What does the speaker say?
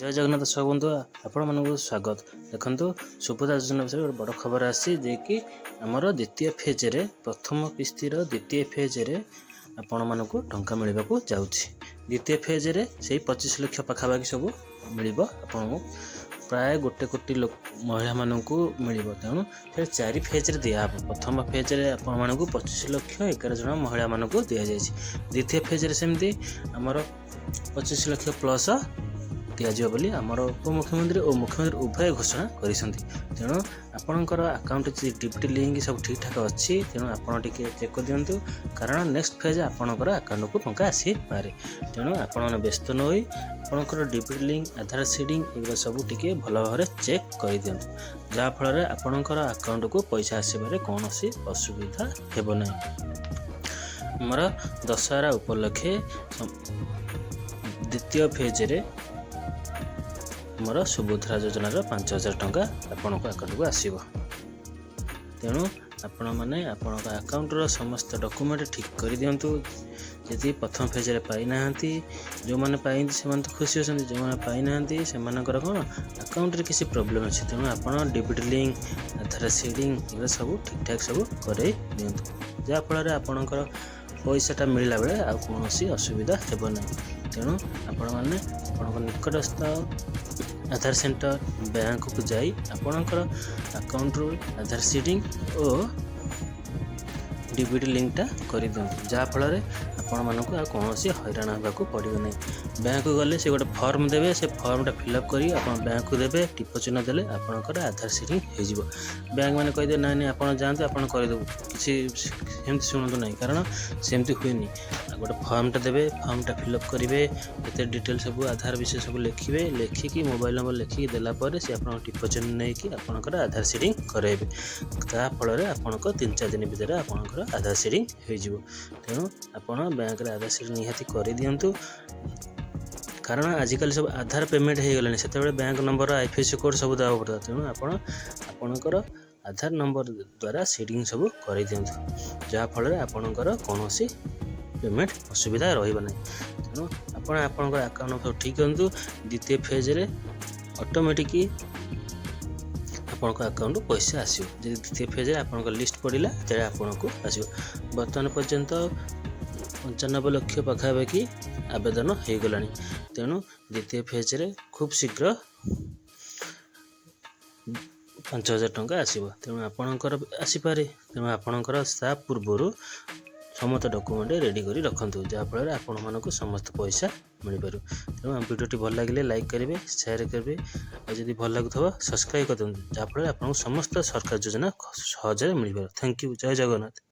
जय जगन्नाथ दर्शक बंधु आपण मानक स्वागत। देखंतु सुभद्रा योजना विषय बड़ खबर आसी जे कि आमर द्वितीय फेज रे प्रथम किस्तिर द्वितीय फेज रे आपण मानक टंका मिलवा को जाउछि। द्वितीय फेज रे से 25 लाख पाखापाखि सब मिलिबो आपण प्राय 1 कोटी महिला मानक मिलिबो। तेणु फिर 4 फेज रे दिया हबो। प्रथम फेज रे आपण मानक 25 लाख 11 जन महिला मानक दिया जायछि। द्वितीय फेज रे सेमती आमर 25 लाख प्लस दिज्व बोली आमर उपमुख्यमंत्री और मुख्यमंत्री उभय घोषणा करिसंती। तेणु आपणकर अकाउंट डिबिट लिंक सब ठीक ठाक अच्छी। तेणु आपड़ टे चेक कर दिंतु कारण नेक्स्ट फेज आपणकर अकाउंट को टंका आसी पारे। तेणु आपण व्यस्त न होई आपणकर डिबिट लिंक आधार सीडिंग एगुला सब टिके भल भाव चेक कर दिंतु जहाँफल आपणकर अकाउंट को पैसा आसबार कौन असुविधा हेब ना। आमर दशहरा उपलक्षे द्वितीय फेज रे मोर सुभद्रा योजनार 5000 टंका आपण अकाउंट को आसीबो। तेणु आपण माने आपण अकाउंट रो समस्त डॉक्यूमेंट ठीक कर दियंतु। यदि प्रथम फेज रे पाई नाहंती जो माने पाई से मन तो खुशी होसंती, जो माने पाई नाहंती से मानकर कोन अकाउंट रे किसी प्रॉब्लम अछि। तेणु आपण डिबिट लिंक आधार सीडिंग ए सब ठीक ठाक सब करे दियंतु जा फल रे आपणकर पैसाटा मिलला बेले आ कोनोसी असुविधा हेबो नै। तेणु आपण माने आपणकर निकटस्थ आधार सेंटर बैंक को जाई आपणकर अकाउंट रो आधार सीडिंग और डिबिट लिंकटा कर दियंतु जहाँ फल आपण मानक कौन हैरान होगा पड़ो ना। बैंक गले से गोटे फॉर्म देवे से फॉर्मटा फिलअप करी आपण बैंक को देवे टिप चिन्ह देले आपणकर आधार सीडिंग हो जिवो। बैंक मैंने कहीदे ना नहीं आप जातु आप करदेबू किसी सेमती शुणु ना कारण सेमती हुए गोटे फॉर्मटा देवे फॉर्मटा फिलअप करेंगे ये डिटेल सब आधार विषय सब लिखे लिखिकी मोबाइल नंबर लिखिकी देलापर से आप टिप चिन्ह नहीं कि आपणकर आधार सीडिंग कराइबे ताफल आपणक 3-4 दिन भितर आपणकर आधार सीडिंग हो। तेणु आपण बैंक रे आधार सीडिंग निहाती कर दियंतु कारण आजिकल सब आधार पेमेंट हो गलानी से बैंक नंबर आईएफएससी कोड सब देवा पड़ता। तेणु आपणकर आधार नंबर द्वारा सीडिंग सब कर दियंतु जहाँ फल आपणकर कौन पेमेंट असुविधा रही ना। तेणु आपणकर अकाउंट सब ठीक करंतु द्वितीय फेज रे ऑटोमेटिक आपणक अकाउंट पैसा आसो। जब द्वितीय फेज रे आपणक लिस्ट पड़िला तेरे आपणक आसो। वर्तमान पर्यंत 95 लाख पाखापाखि आवेदन हो गलानी। तेणु द्वितीय फेज रे खूब शीघ्र 5000 टंका आसो। तेणु आपणकर आसीपारे। तेणु आपणकर सा पूर्व समस्त डॉक्यूमेंट रेडी करी रखंतु जहाँफल आपण मानक समस्त पैसा मिल पार। तेणु वीडियोटी भल लगे लाइक करेंगे शेयर करेंगे और जब भल लगुव सब्सक्राइब कर दिखाँ जहाँफल आपको समस्त सरकार योजना सहज मिल पार। Thank you. जय जगन्नाथ।